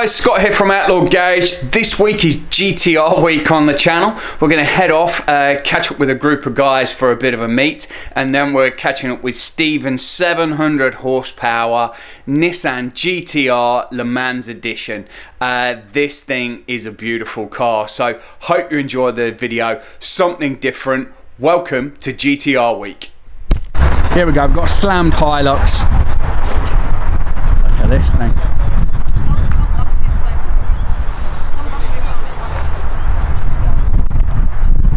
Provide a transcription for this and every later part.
guys, Scott here from Outlaw Garage. This week is GTR week on the channel. We're going to head off, catch up with a group of guys for a bit of a meet, and then we're catching up with Stephen's 700 horsepower Nissan GTR Le Mans edition. This thing is a beautiful car, so hope you enjoy the video. Something different. Welcome to GTR week. Here we go, we've got a slammed HiLux. Look at this thing.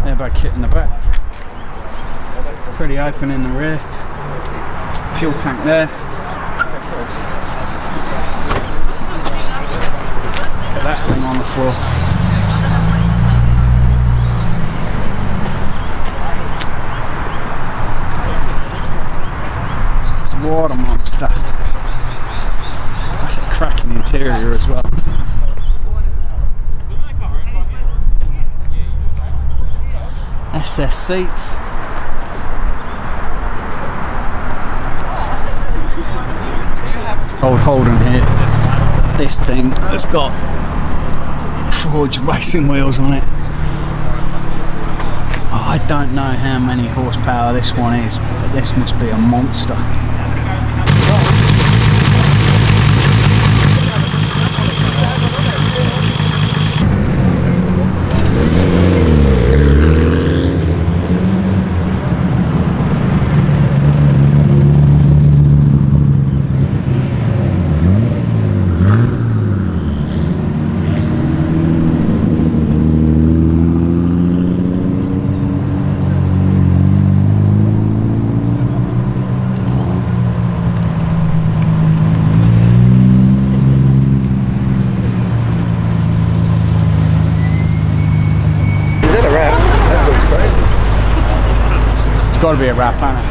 Airbag kit in the back. Pretty open in the rear. Fuel tank there. Look at that thing on the floor. What a monster. That's a cracking interior as well. SS seats. Old Holden here. This thing has got forged racing wheels on it. Oh, I don't know how many horsepower this one is, but this must be a monster. It's got to be a wrap, hasn't it?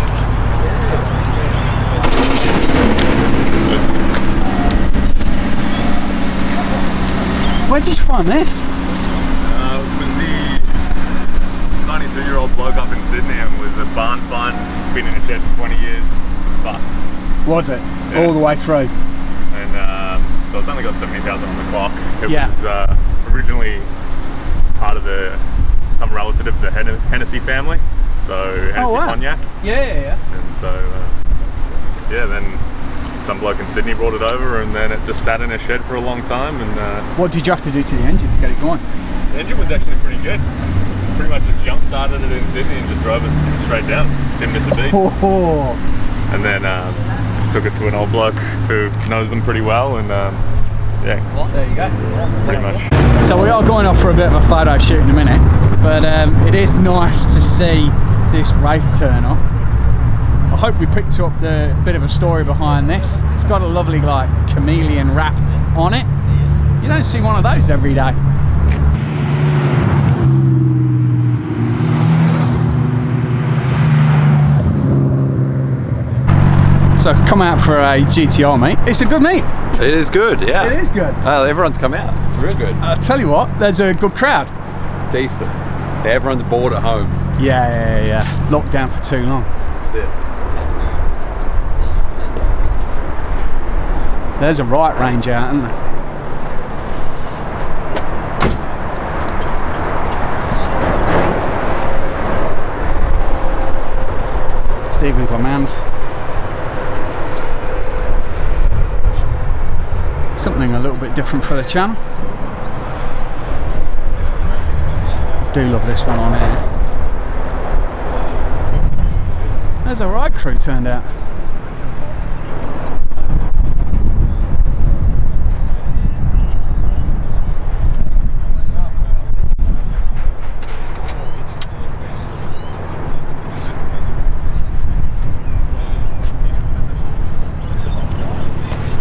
Where did you find this? It was the 92-year-old bloke up in Sydney, and was a barn find. Been in a shed for 20 years. It was fucked. Was it? Yeah. All the way through? And so it's only got 70,000 on the clock. It yeah. was originally part of some relative of the Hennessy family. So Hennessy cognac. Yeah. And so yeah, then some bloke in Sydney brought it over, and then it just sat in a shed for a long time. And what did you have to do to the engine to get it going? The engine was actually pretty good. Pretty much just jump started it in Sydney and just drove it straight down. Didn't miss a beat. Oh. And then just took it to an old bloke who knows them pretty well, and yeah. Well, there you go. Pretty much. So we are going off for a bit of a photo shoot in a minute, but it is nice to see this rake turn up. I hope we picked up the bit of a story behind this. It's got a lovely like chameleon wrap on it. You don't see one of those every day. So come out for a GTR meet. It's a good meet. It is good, yeah. It is good. Everyone's come out. It's real good. I'll tell you what, there's a good crowd. It's decent. Everyone's bored at home. Yeah. Locked down for too long. That's it. There's a right range out, isn't there? Stephen's Le Mans. Something a little bit different for the channel. Do love this one on here. There's a ride crew turned out.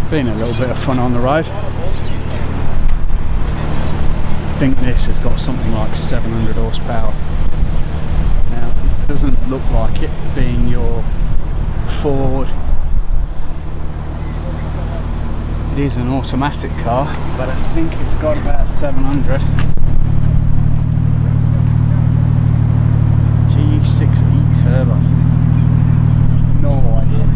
Been a little bit of fun on the road. I think this has got something like 700 horsepower. Now, it doesn't look like it being your Ford. It is an automatic car, but I think it's got about 700. G6E turbo. No idea.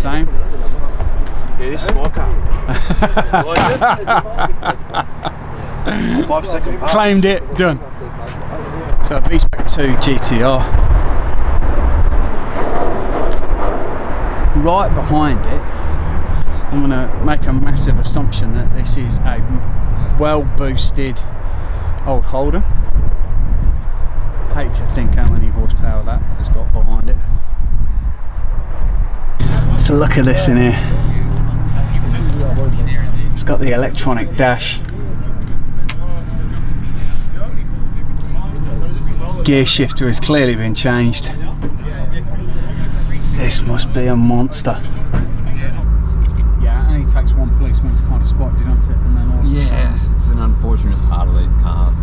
same. Yeah, this is my car. 5 second pass. Claimed it, done. So V-Spec 2 GTR. Right behind it, I'm going to make a massive assumption that this is a well boosted old Holden. Hate to think how many horsepower that has got behind it. So look at this in here. It's got the electronic dash. Gear shifter has clearly been changed. This must be a monster. Yeah, it only takes one policeman to kind of spot you, doesn't it? And then all of a sudden, it's an unfortunate part of these cars.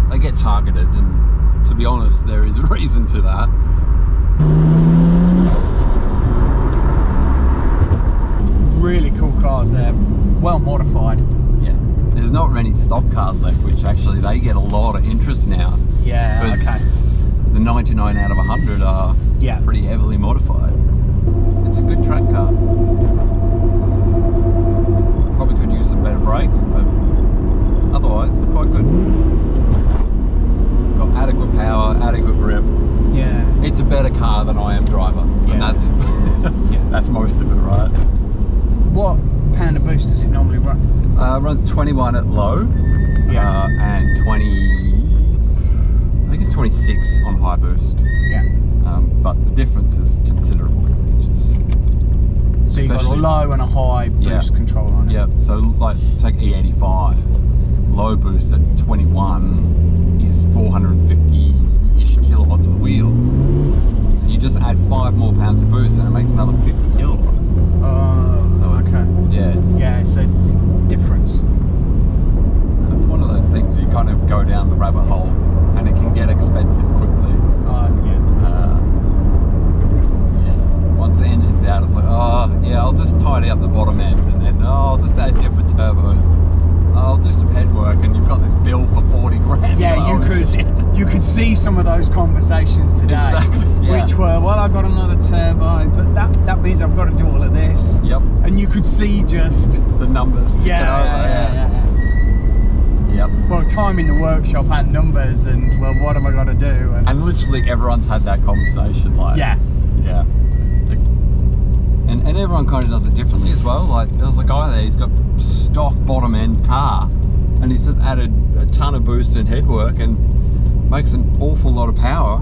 They get targeted, and to be honest, there is a reason to that. Really cool cars there, well modified. Yeah, there's not many stock cars left, which actually they get a lot of interest now. Yeah, okay. The 99 out of 100 are pretty heavily modified. It's a good track car. Probably could use some better brakes, but otherwise it's quite good. It's got adequate power, adequate grip. Yeah. It's a better car than I am driver, and that's that's most of it, right? What pound of boost does it normally run? Runs 21 at low, and 20. I think it's 26 on high boost. Yeah. But the difference is considerable. Which is so you've got a low and a high boost control on it. Yeah. So like take E85, low boost at 21 is 450-ish kilowatts of wheels. And you just add 5 more pounds of boost, and it makes another 50 kilowatts. So it's, it's a difference. It's one of those things you kind of go down the rabbit hole, and it can get expensive quickly. Once the engine's out, it's like, oh yeah, I'll just tidy up the bottom end, and then I'll just add different turbos. I'll do some head work, and you've got this bill for 40 grand. Yeah, you could see some of those conversations today, which were, well, I've got another turbo, but that means I've got to do all of this. Yep. And you could see just the numbers ticking over. Yep. Well, time in the workshop and numbers, and well, what am I going to do? And literally everyone's had that conversation, like and everyone kind of does it differently as well. Like there was a guy there, he's got stock bottom end car, and he's just added a ton of boost and head work and makes an awful lot of power,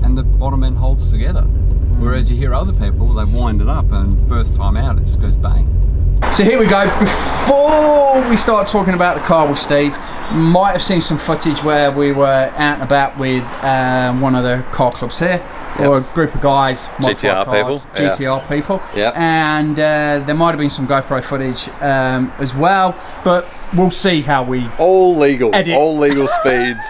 and the bottom end holds together. Whereas you hear other people, they wind it up, and first time out it just goes bang. So here we go. Before we start talking about the car with Steve, you might have seen some footage where we were out and about with one of the car clubs here, or a group of guys, GTR cars, people, GTR people, yeah. And there might have been some GoPro footage as well, but we'll see how we all legal speeds.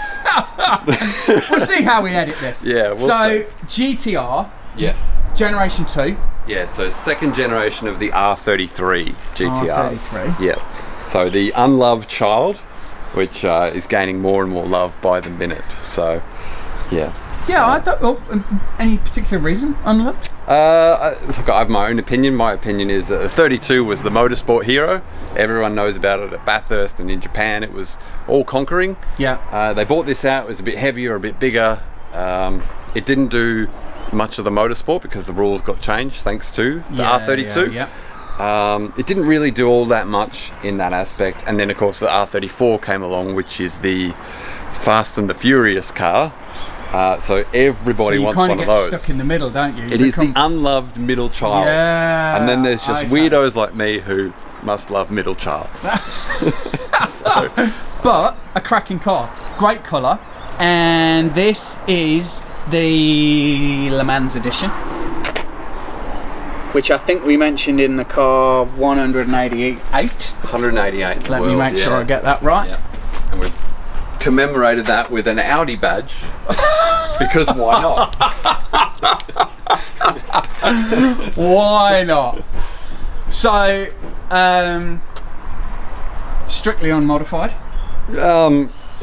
We'll see how we edit this. Yeah, we'll see. GTR, yes, generation 2. Yeah, so second generation of the R33 GTRs. R33. Yeah. So the unloved child, which is gaining more and more love by the minute. So, yeah. Yeah, I don't. Any particular reason? Unloved? Look, I have my own opinion. My opinion is that the 32 was the motorsport hero. Everyone knows about it at Bathurst, and in Japan it was all conquering. Yeah. They bought this out. It was a bit heavier, a bit bigger. It didn't do much of the motorsport because the rules got changed thanks to the R32. It didn't really do all that much in that aspect, and then of course the R34 came along, which is the Fast and the Furious car. So everybody wants one of those. You kind of get stuck in the middle, don't you? It is the unloved middle child. Yeah. And then there's just weirdos like me who must love middle childs. But a cracking car, great colour, and this is the Le Mans edition, which I think we mentioned in the car 188. 188. Let me make sure I get that right. Yeah. And we've commemorated that with an Audi badge because why not? Why not? So, strictly unmodified.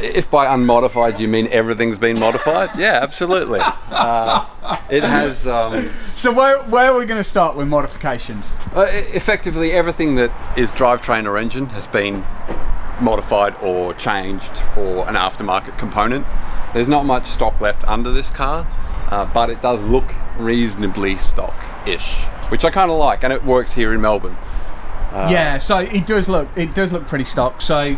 If by unmodified you mean everything's been modified, yeah, absolutely. It has. So where are we going to start with modifications? Effectively, everything that is drivetrain or engine has been modified or changed for an aftermarket component. There's not much stock left under this car, but it does look reasonably stock-ish, which I kind of like, and it works here in Melbourne. Yeah, so it does look pretty stock. So in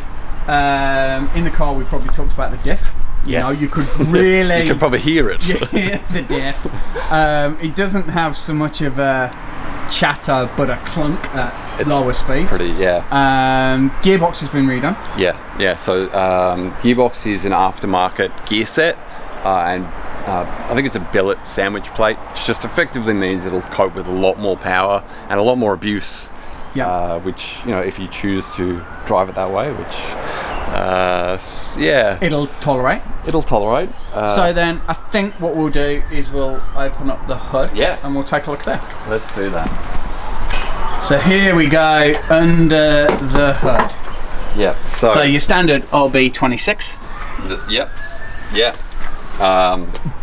the car we probably talked about the diff. You know, you could really you can probably hear it. Yeah, the diff. It doesn't have so much of a chatter but a clunk at lower speeds. Pretty, yeah. Gearbox has been redone. Yeah. So gearbox is an aftermarket gear set, and I think it's a billet sandwich plate, which just effectively means it'll cope with a lot more power and a lot more abuse. Yeah. Which, you know, if you choose to drive it that way, which yeah, it'll tolerate. So then I think what we'll do is we'll open up the hood, and we'll take a look there. Let's do that. So here we go under the hood. Yeah. So your standard RB26. Yeah.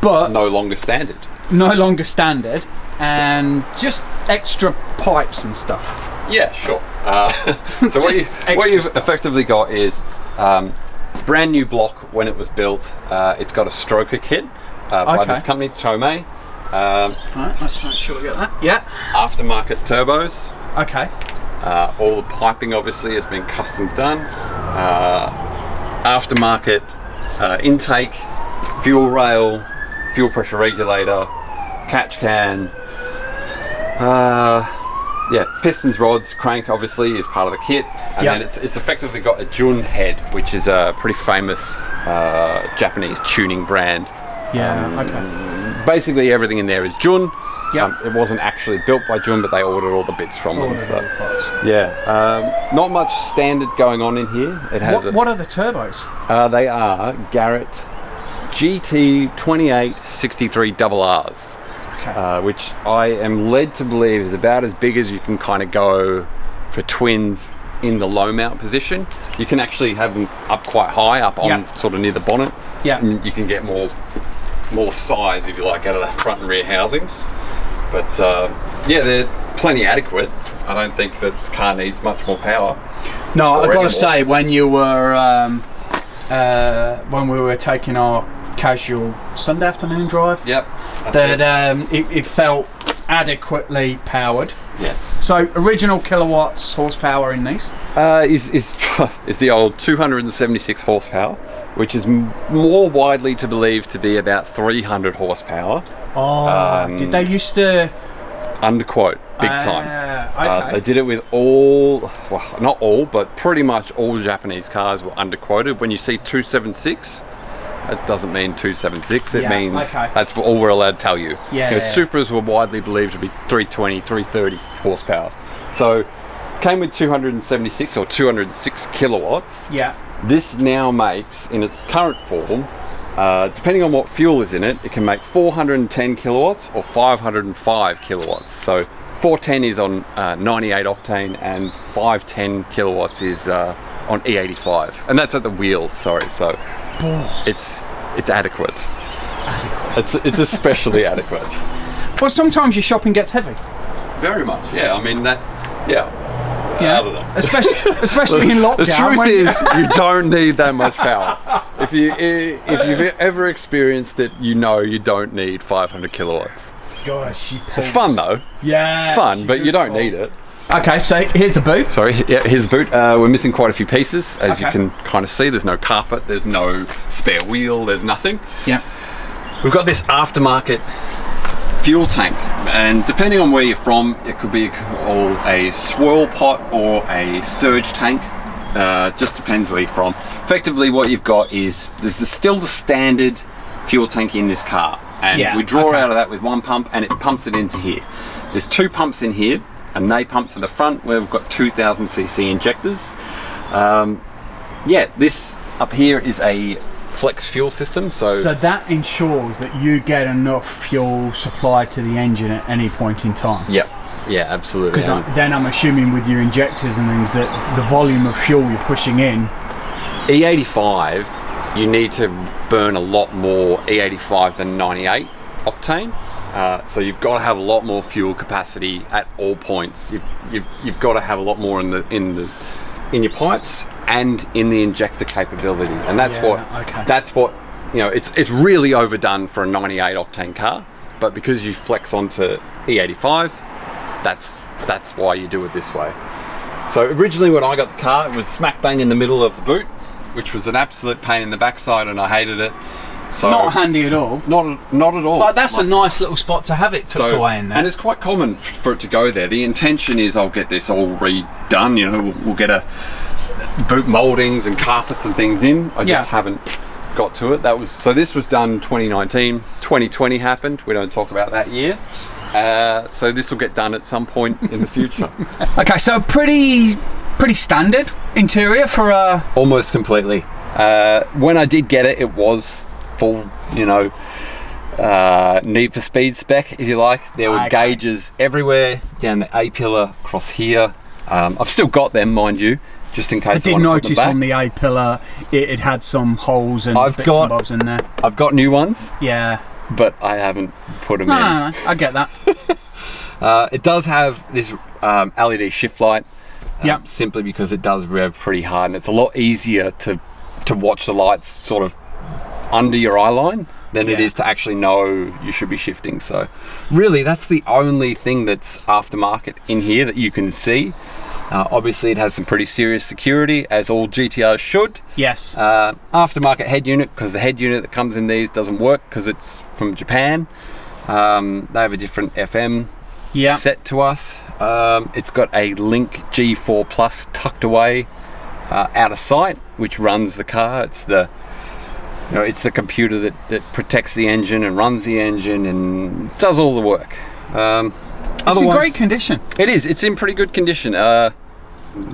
But no longer standard. No longer standard, and just extra pipes and stuff. Yeah, sure. So what you've effectively got is brand new block when it was built. It's got a stroker kit by this company, Tomei. Right, let's make sure we get that. Yeah. Aftermarket turbos. Okay. All the piping obviously has been custom done. Aftermarket intake, fuel rail, fuel pressure regulator, catch can. Yeah, pistons, rods, crank obviously is part of the kit, and then it's effectively got a Jun head, which is a pretty famous Japanese tuning brand. Yeah, basically everything in there is Jun. It wasn't actually built by Jun, but they ordered all the bits from them. So, yeah, not much standard going on in here. It has. What are the turbos? They are Garrett GT 63 RRs. Which I am led to believe is about as big as you can kind of go for twins in the low mount position. You can actually have them up quite high, up on sort of near the bonnet. Yeah, and you can get more size, if you like, out of the front and rear housings. But yeah, they're plenty adequate. I don't think that the car needs much more power. No, I've got to say, when you were when we were taking our casual Sunday afternoon drive, that it felt adequately powered. Yes. So original kilowatts horsepower in these is the old 276 horsepower, which is more widely to believe to be about 300 horsepower. Did they used to underquote big time? They did it with all, well, not all, but pretty much all Japanese cars were underquoted. When you see 276, it doesn't mean 276, it means that's all we're allowed to tell you. Supras were widely believed to be 320, 330 horsepower. So it came with 276 or 206 kilowatts. This now makes, in its current form, depending on what fuel is in it, it can make 410 kilowatts or 505 kilowatts. So 410 is on 98 octane and 510 kilowatts is on E85, and that's at the wheels. Sorry, so it's adequate. It's especially adequate. Well, sometimes your shopping gets heavy. Very much, yeah. I mean that, yeah. I don't know. Especially in lockdown. The truth is, you don't need that much power. If you've ever experienced it, you know you don't need 500 kilowatts. Gosh, it's fun though. Yeah, it's fun, but you don't need it. Okay, so here's the boot. Sorry, yeah, here's the boot. We're missing quite a few pieces, as you can kind of see. There's no carpet, there's no spare wheel, there's nothing. Yeah. We've got this aftermarket fuel tank, and depending on where you're from, it could be all a swirl pot or a surge tank. Just depends where you're from. Effectively, what you've got is still the standard fuel tank in this car, and we draw out of that with one pump, and it pumps it into here. There's two pumps in here, and they pump to the front where we've got 2000cc injectors. Yeah, this up here is a flex fuel system, so that ensures that you get enough fuel supply to the engine at any point in time. Yeah, absolutely. Because then I'm assuming with your injectors and things that the volume of fuel you're pushing in. E85, you need to burn a lot more E85 than 98 octane. So you've got to have a lot more fuel capacity at all points. You've got to have a lot more in your pipes and in the injector capability, and that's what you know. It's really overdone for a 98 octane car, but because you flex onto E85, that's why you do it this way. So originally when I got the car, it was smack bang in the middle of the boot, which was an absolute pain in the backside, and I hated it. So not handy at all. Not at all. But that's a nice little spot to have it tucked away in there. And it's quite common for it to go there. The intention is I'll get this all redone. You know, we'll get a boot mouldings and carpets and things in. I just haven't got to it. So this was done 2019. 2020 happened. We don't talk about that year. So this will get done at some point in the future. Okay, so pretty standard interior for a... Almost completely. When I did get it, it was full, you know, Need for Speed spec, if you like. There were gauges everywhere, down the A-pillar, across here. I've still got them, mind you, just in case I did notice on the A-pillar it had some holes and bits and bobs in there. I've got new ones. Yeah. But I haven't put them in. No, I get that. It does have this LED shift light, yep. Simply because it does rev pretty hard, and it's a lot easier to watch the lights sort of under your eye line than it is to actually know you should be shifting. So really that's the only thing that's aftermarket in here that you can see. Obviously it has some pretty serious security, as all GTRs should. Yes. Aftermarket head unit, because the head unit that comes in these doesn't work because it's from Japan. They have a different FM set to us. It's got a Link G4 Plus tucked away out of sight, which runs the car. It's the computer that protects the engine and runs the engine and does all the work. It's in great condition. It is. It's in pretty good condition. And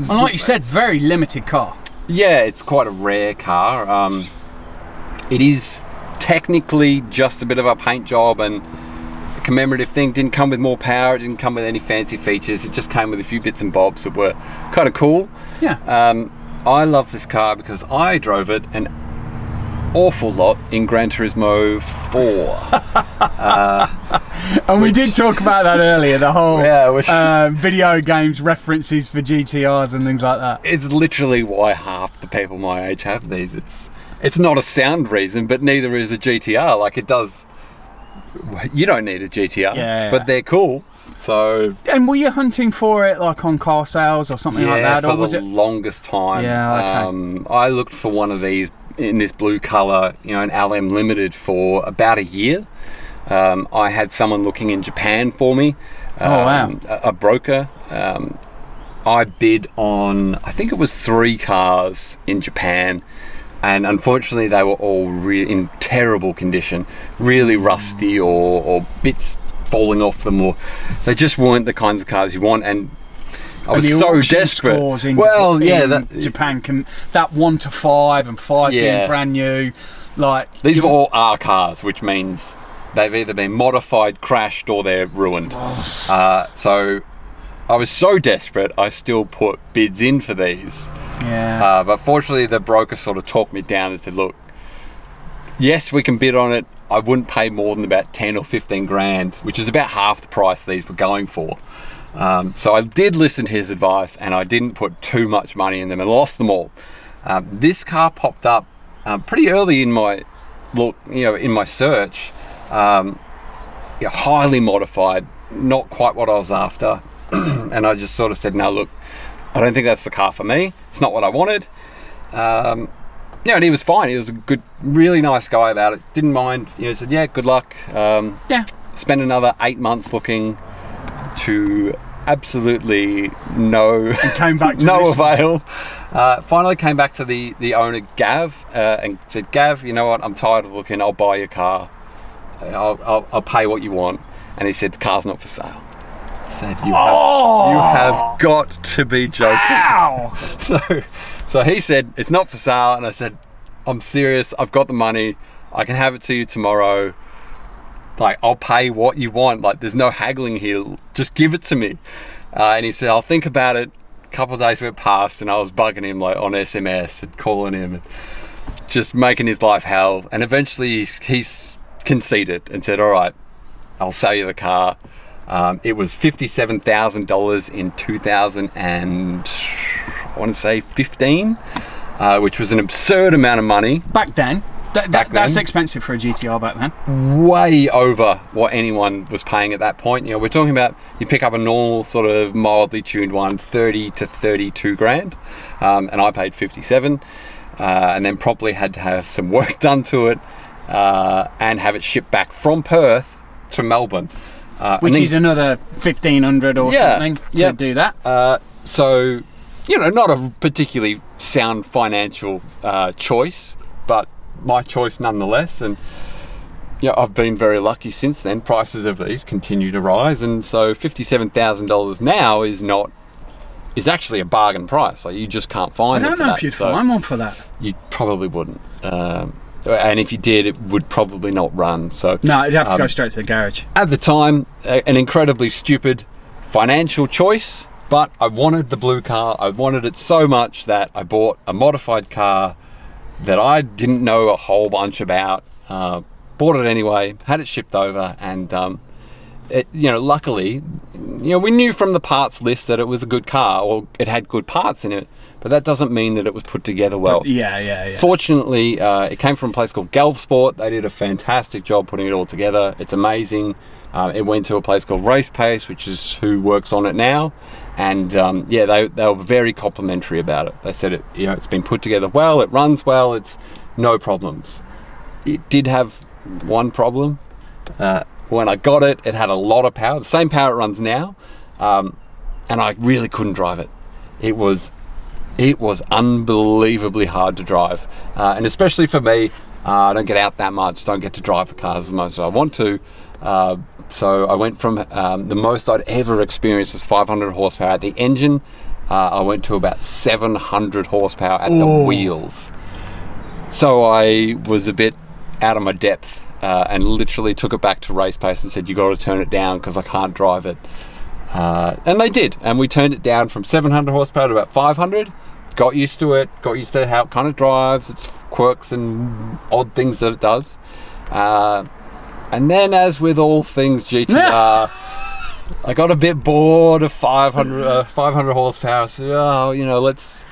like you said, very limited car. Yeah, it's quite a rare car. It is technically just a bit of a paint job and a commemorative thing. Didn't come with more power. It didn't come with any fancy features. It just came with a few bits and bobs that were kind of cool. Yeah. I love this car because I drove it an awful lot in Gran Turismo 4. And we did talk about that earlier, the whole video games references for GTRs and things like that. It's literally why half the people my age have these. It's not a sound reason, but neither is a GTR. Like, it does... You don't need a GTR, but they're cool. So, and were you hunting for it like on car sales or something like that? For the longest time. Yeah, okay. I looked for one of these in this blue color, you know, an LM Limited, for about a year. I had someone looking in Japan for me. A broker. I bid on, I think it was 3 cars in Japan, and unfortunately they were all in terrible condition, really rusty or bits falling off them, or they just weren't the kinds of cars you want. And I was so desperate. Japan can, that 1 to 5 and 5 being brand new, like these were all R cars, which means they've either been modified, crashed, or they're ruined. So I was so desperate, I still put bids in for these. But fortunately the broker sort of talked me down and said, look, yes, we can bid on it. I wouldn't pay more than about 10 or 15 grand, which is about half the price these were going for. So I did listen to his advice, and I didn't put too much money in them and lost them all. This car popped up pretty early in my in my search. Highly modified, not quite what I was after. And I just sort of said, no, look, I don't think that's the car for me. It's not what I wanted. And he was fine. He was a good, really nice guy about it. Didn't mind. He said, yeah, good luck. Spent another 8 months looking, to absolutely no avail. Finally came back to the owner, Gav, and said, Gav, you know what? I'm tired of looking. I'll buy your car. I'll pay what you want. And he said, the car's not for sale. I said, you have got to be joking. Ow! So he said, it's not for sale. And I said, I'm serious. I've got the money. I can have it to you tomorrow. Like, I'll pay what you want. Like, there's no haggling here. Just give it to me. And he said, I'll think about it. A couple of days went past, and I was bugging him like on SMS and calling him and just making his life hell. And eventually he's conceded and said, all right, I'll sell you the car. It was $57,000 in 2000 and I want to say 15, which was an absurd amount of money. Back then. That's expensive for a GTR back then. Way over what anyone was paying at that point. You know, we're talking about, you pick up a normal sort of mildly tuned one, 30 to 32 grand, and I paid 57, and then probably had to have some work done to it, and have it shipped back from Perth to Melbourne. Which is another 1,500 or something to do that. So, you know, not a particularly sound financial choice, but my choice nonetheless. And yeah, I've been very lucky since then. Prices of these continue to rise, and so $57,000 now is actually a bargain price. Like, you just can't find it. I don't know if you'd find one for that. You probably wouldn't. And if you did, it would probably not run. So no, it'd have to go straight to the garage. At the time, an incredibly stupid financial choice, but I wanted the blue car. I wanted it so much that I bought a modified car that I didn't know a whole bunch about. Bought it anyway, had it shipped over, and you know, luckily, you know, we knew from the parts list that it was a good car, or it had good parts in it, but that doesn't mean that it was put together well. Yeah. Fortunately, it came from a place called Galvsport. They did a fantastic job putting it all together. It's amazing. It went to a place called Race Pace, which is who works on it now, and yeah, they were very complimentary about it. They said it, you know, it's been put together well, it runs well, it's no problems. It did have one problem. When I got it, it had a lot of power, the same power it runs now, and I really couldn't drive it. It was unbelievably hard to drive, and especially for me, I don't get out that much, don't get to drive the cars as much as I want to. So I went from the most I'd ever experienced was 500 horsepower at the engine. I went to about 700 horsepower at the wheels. So I was a bit out of my depth, and literally took it back to Race Pace and said, you got to turn it down because I can't drive it. And they did, and we turned it down from 700 horsepower to about 500. Got used to it, got used to how it kind of drives, its quirks and odd things that it does. And then, as with all things GTR, I got a bit bored of 500 horsepower. So, oh, you know, let's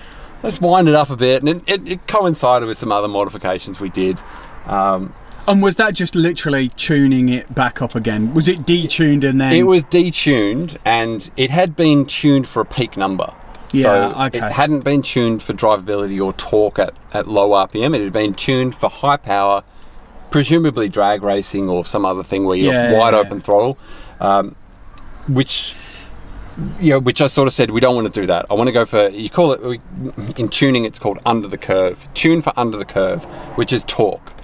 wind it up a bit. And it coincided with some other modifications we did. And was that just literally tuning it back up again? Was it detuned and then? It was detuned, and it had been tuned for a peak number. Yeah, so okay. It hadn't been tuned for drivability or torque at low RPM. It had been tuned for high power, presumably drag racing or some other thing where you're wide open throttle, which I sort of said, we don't want to do that. I want to go for, you call it, in tuning it's called under the curve. Tune for under the curve, which is torque.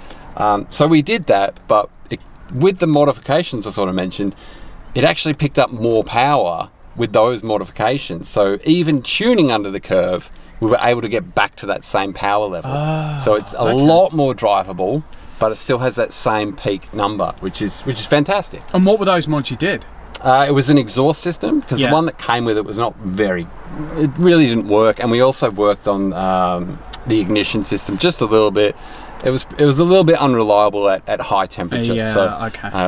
So we did that, but with the modifications I sort of mentioned, it actually picked up more power with those modifications. So even tuning under the curve, we were able to get back to that same power level. So it's a lot more drivable, but it still has that same peak number, which is fantastic. And what were those mods you did? It was an exhaust system, because the one that came with it was not it really didn't work. And we also worked on the ignition system just a little bit. It was a little bit unreliable at high temperatures.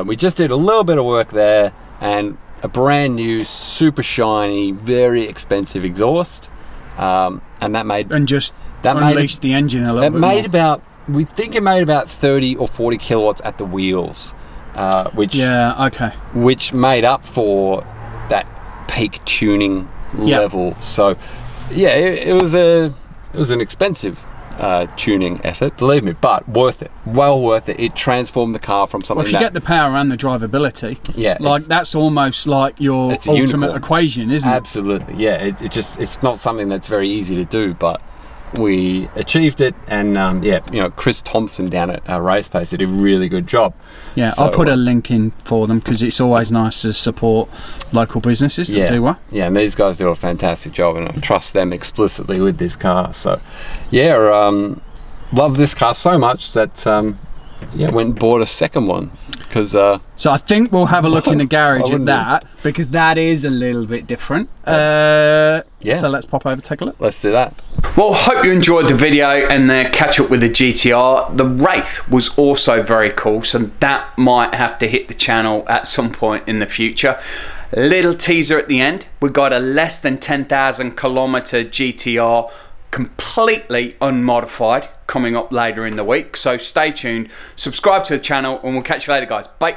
We just did a little bit of work there, and a brand new, super shiny, very expensive exhaust. And that made... And just unleashed the engine a little bit more. About... We think it made about 30 or 40 kilowatts at the wheels, which made up for that peak tuning level. So, yeah, it was an expensive tuning effort, believe me, but worth it. Well worth it. It transformed the car from something. Well, if you get the power and the drivability, like that's almost like your ultimate equation, isn't it? Absolutely, yeah. It's not something that's very easy to do, but we achieved it, and Chris Thompson down at Race Pace did a really good job. Yeah, so, I'll put a link in for them, because it's always nice to support local businesses that do well. Yeah, and these guys do a fantastic job, and I trust them explicitly with this car. So, yeah, love this car so much that went and bought a second one. Because so I think we'll have a look in the garage at that, because that is a little bit different. So let's pop over, take a look. Let's do that. Well, hope you enjoyed the video and the catch up with the GTR. The Wraith was also very cool, so that might have to hit the channel at some point in the future. Little teaser at the end, we got a less than 10,000 kilometer GTR, completely unmodified, coming up later in the week. So stay tuned, subscribe to the channel, and we'll catch you later, guys. Bye.